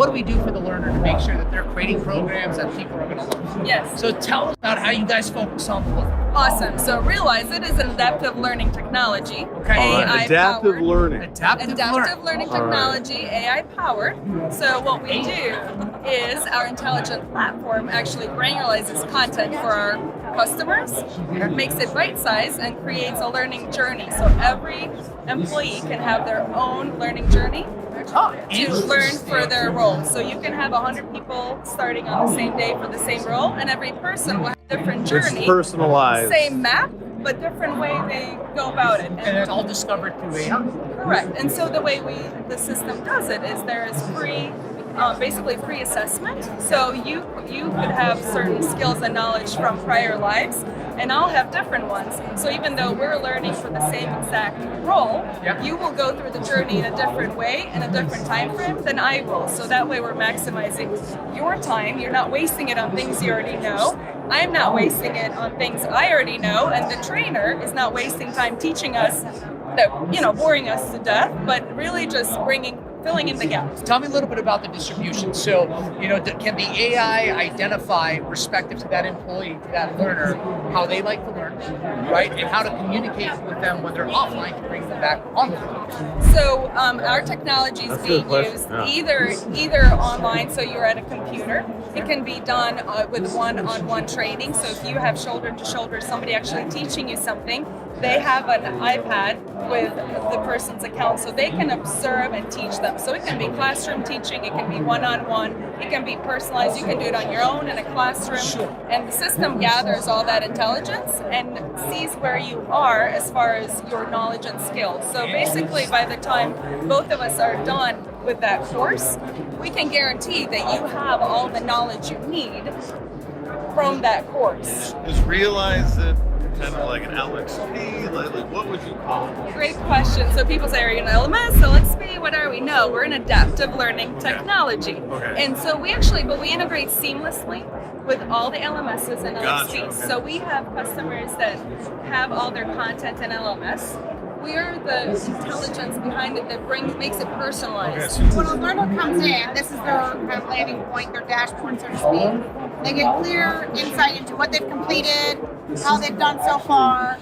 what do we do for the learner to make sure that they're creating programs that people are going to love? Yes. So tell us about how you guys focus on the learner. Awesome. So RealizeIt is an adaptive learning technology. Okay. AI Adaptive powered. learning. Adaptive Learning technology, AI powered. So what we do is our intelligent platform actually granularizes content for our customers, makes it bite-sized, and creates a learning journey. So every employee can have their own learning journey to learn for their role. So you can have 100 people starting on the same day for the same role, and every person will have a different journey. It's personalized. Same map, but different way they go about it. And it's all discovered through AI. Correct. And so the way the system does it is there is basically pre-assessment. So you could have certain skills and knowledge from prior lives, and I'll have different ones. So even though we're learning for the same exact role, you will go through the journey in a different way, in a different time frame than I will. So that way we're maximizing your time. You're not wasting it on things you already know. I'm not wasting it on things I already know, and the trainer is not wasting time teaching us that, boring us to death, but really just filling in the gaps. Tell me a little bit about the distribution. So, can the AI identify, respective to that employee, to that learner, how they like to learn, right? And how to communicate with them when they're offline to bring them back online. So our technology is being used either online, so you're at a computer. It can be done with one-on-one training. So if you have shoulder-to-shoulder, somebody actually teaching you something, they have an iPad with the person's account, so they can observe and teach them. So it can be classroom teaching, it can be one-on-one, it can be personalized. You can do it on your own in a classroom, and the system gathers all that intelligence and sees where you are as far as your knowledge and skills. So basically, by the time both of us are done with that course, we can guarantee that you have all the knowledge you need from that course. Is RealizeIt kind of like an LXP? Like what would you call it? Great question. So people say, are you an LMS, LXP? What are we? No, we're an adaptive learning technology. Okay. And so we integrate seamlessly with all the LMSs and LXPs. Gotcha, okay. So we have customers that have all their content in LMS. We are the intelligence behind it that makes it personalized. When a learner comes in, this is their kind of landing point, their dashboard, so to speak. They get clear insight into what they've completed, how they've done so far.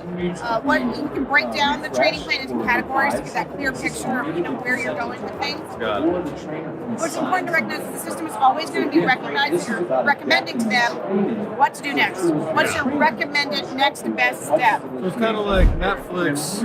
What you can break down the training plan into categories to get that clear picture of where you're going with things. Got it. What's important to recognize is the system is always going to be recommending to them what to do next. What's your recommended next best step? So it's kind of like Netflix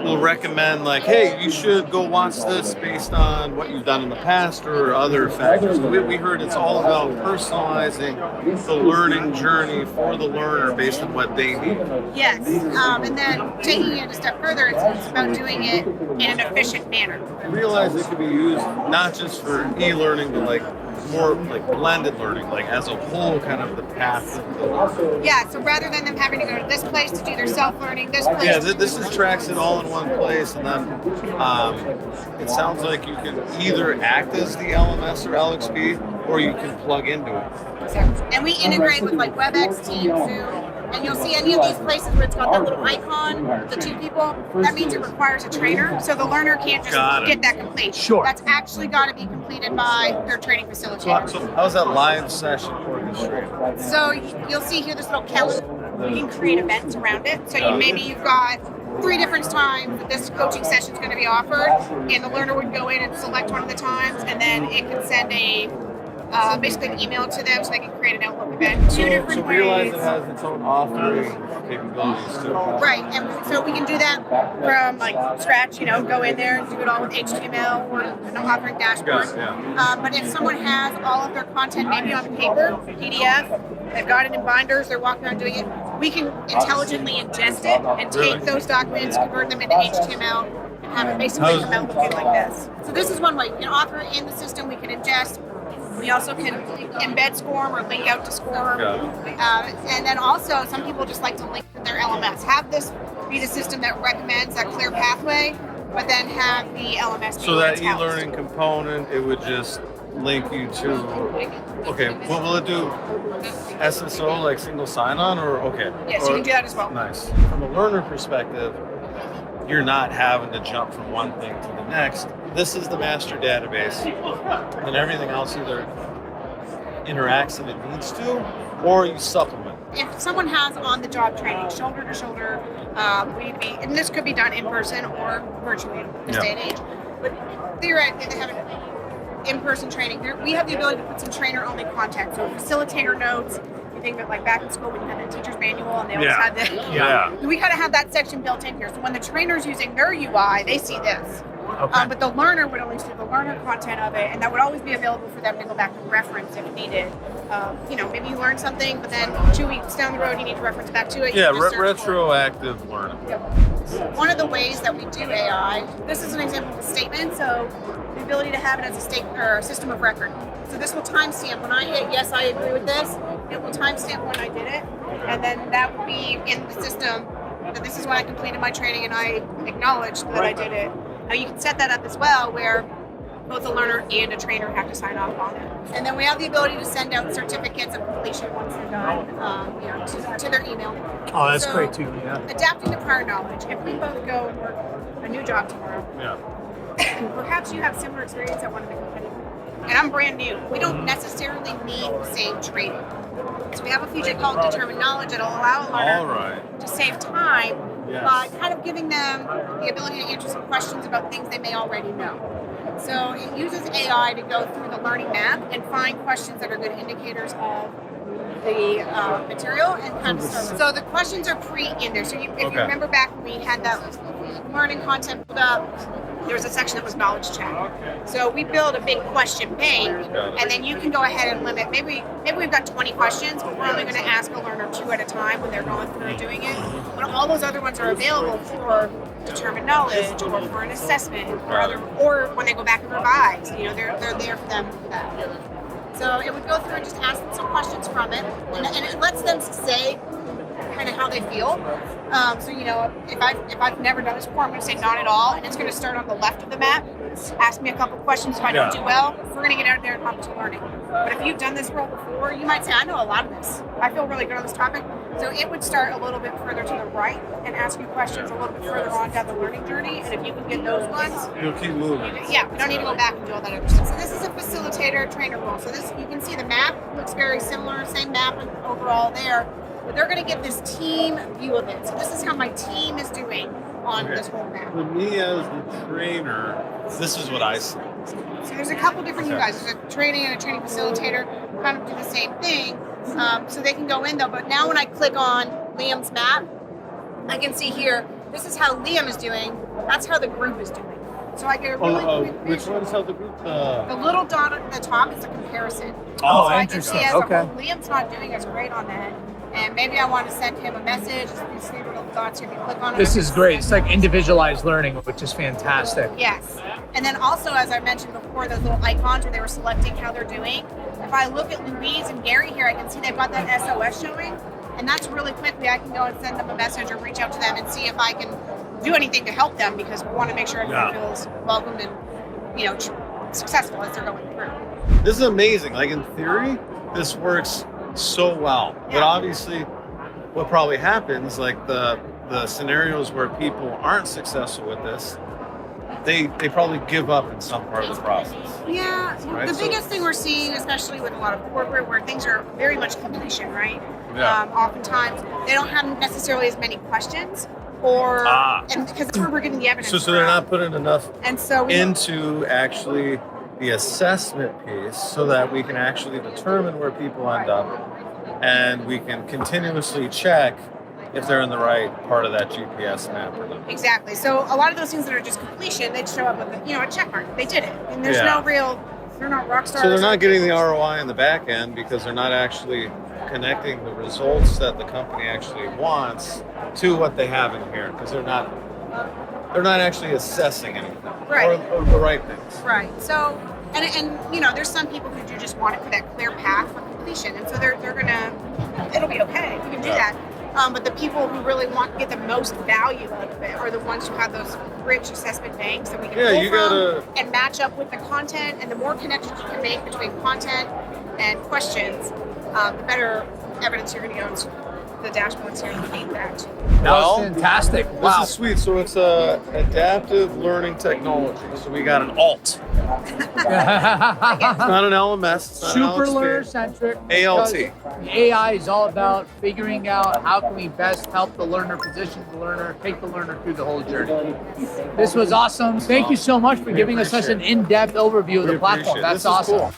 will recommend, like, hey, you should go watch this based on what you've done in the past or other factors. We heard it's all about personalizing the learning journey for the learner based on what they need. Yes, and then taking it a step further, it's about doing it in an efficient manner. Realize it could be used not just for e-learning, but like more like blended learning, like as a whole, kind of the path. Yeah, so rather than them having to go to this place to do their self-learning, this place. Yeah, this is tracks it all in one place, and then it sounds like you can either act as the LMS or LXP, or you can plug into it. And we integrate with like WebEx, Teams, Zoom. And you'll see any of these places where it's got that little icon, the two people, that means it requires a trainer. So the learner can't just get that complete. Sure. That's actually got to be completed by their training facilitator. So how's that live session orchestrated? So you'll see here this little calendar. You can create events around it. So maybe you've got 3 different times that this coaching session is going to be offered, and the learner would go in and select one of the times, and then it can send basically an email to them so they can create an Outlook event. Two different ways. Realize it has its own authoring capabilities too. Right, and so we can do that from like scratch, go in there and do it all with HTML or an authoring dashboard. But if someone has all of their content maybe on paper, PDF, they've got it in binders, they're walking around doing it, we can intelligently ingest it and take those documents, convert them into HTML, and have it basically come out looking like this. So this is one way. You can author it in the system, we can ingest. We also can embed SCORM or link out to SCORM. And then also, some people just like to link to their LMS. Have this be the system that recommends that clear pathway, but then have the LMS be So that e-learning component, it would just link you to, okay, what will it do? SSO, like single sign-on, or okay? Yes, you can do that as well. Nice. From a learner perspective, you're not having to jump from one thing to the next. this is the master database, and everything else either interacts and it needs to, or you supplement. If someone has on-the-job training, shoulder to shoulder, and this could be done in person or virtually in this day and age, but theoretically they have an in-person training. We have the ability to put some trainer-only content, so facilitator notes. You think of like back in school when you had the teacher's manual and they always had the, we kind of have that section built in here. So when the trainer's using their UI, they see this. Okay. But the learner would only see the learner content of it, and that would always be available for them to go back and reference if needed. Maybe you learned something, but then 2 weeks down the road you need to reference back to it. Yeah, retroactive learning. Yep. One of the ways that we do AI, this is an example of a statement, so the ability to have it as a statement or a system of record. So this will timestamp when I hit yes, I agree with this. It will timestamp when I did it, and then that will be in the system that this is when I completed my training and I acknowledged that I did it. Now you can set that up as well, where both a learner and a trainer have to sign off on it. And then we have the ability to send out certificates of completion once they're done, to their email. Oh, that's great too. Yeah. Adapting to prior knowledge. If we both go and work a new job tomorrow, perhaps you have similar experience at one of the companies, and I'm brand new. We don't necessarily need the same training. So we have a feature called determined knowledge that'll allow a learner to save time by kind of giving them the ability to answer some questions about things they may already know. So it uses AI to go through the learning map and find questions that are good indicators of the material and kind of start. So the questions are in there. So if you remember back when we had that learning content pulled up, there was a section that was knowledge check. So we build a big question bank, and then you can go ahead and limit. Maybe we've got 20 questions, but we're only going to ask a learner 2 at a time when they're going through and doing it. But all those other ones are available for determined knowledge or for an assessment or when they go back and revise. They're there for them for that. So it would go through and just ask them some questions from it, and it lets them say kind of how they feel. If I've never done this before, I'm going to say not at all, and it's going to start on the left of the map. Ask me a couple questions if I don't do well. We're going to get out there and competitive learning. But if you've done this role before, you might say, I know a lot of this. I feel really good on this topic. So it would start a little bit further to the right and ask you questions a little bit further on down the learning journey. And if you can get those ones, you'll keep moving. Yeah, we don't need to go back and do all that other stuff. So this is a facilitator trainer role. So this, you can see the map looks very similar, same map overall there. But they're going to get this team view of it. So this is how my team is doing on this whole map. For me as the trainer, this is what I see. So there's a couple different you guys. There's a training and a training facilitator kind of do the same thing. So they can go in though. But now when I click on Liam's map, I can see here, this is how Liam is doing. That's how the group is doing. So I get a really quick which one is how the group? The little dot at the top is a comparison. Oh, so interesting. I can see as a whole, Liam's not doing as great on that. And maybe I want to send him a message. These little dots here, if you click on it. This is great. It's like individualized learning, which is fantastic. Yes. And then also, as I mentioned before, those little icons where they were selecting how they're doing. If I look at Louise and Gary here, I can see they've got that SOS showing. And that's really quickly, I can go and send them a message or reach out to them and see if I can do anything to help them, because we want to make sure everyone feels welcomed and, successful as they're going through. This is amazing. Like in theory, this works so well. But obviously what probably happens, like the scenarios where people aren't successful with this, they probably give up in some part of the process. Yeah, right? The biggest thing we're seeing, especially with a lot of corporate where things are very much completion, right? Yeah. Oftentimes they don't have necessarily as many questions, and because that's where we're getting the evidence. So they're not putting enough into actually the assessment piece, so that we can actually determine where people end up, and we can continuously check if they're in the right part of that GPS map or not. Exactly. So a lot of those things that are just completion, they'd show up with a check mark. They did it, and there's no real. They're not rock stars. So they're not getting the ROI in the back end because they're not actually connecting the results that the company actually wants to what they have in here, because they're not actually assessing anything, right, or the right things. Right. So and there's some people who do just want it for that clear path for completion, and so they're gonna, it'll be okay. You can do that. But the people who really want to get the most value out of it are the ones who have those rich assessment banks that we can pull from and match up with the content. And the more connections you can make between content and questions, the better evidence you're going to get on the dashboards here underneath that. That was fantastic. Wow. This is sweet. So it's adaptive learning technology. So we got an alt. It's not an LMS. It's not Super an learner LMS. centric. ALT. The AI is all about figuring out how can we best help the learner, position the learner, take the learner through the whole journey. This was awesome. Thank you so much for giving us such an in-depth overview of the platform. appreciate it. That's This is awesome. cool.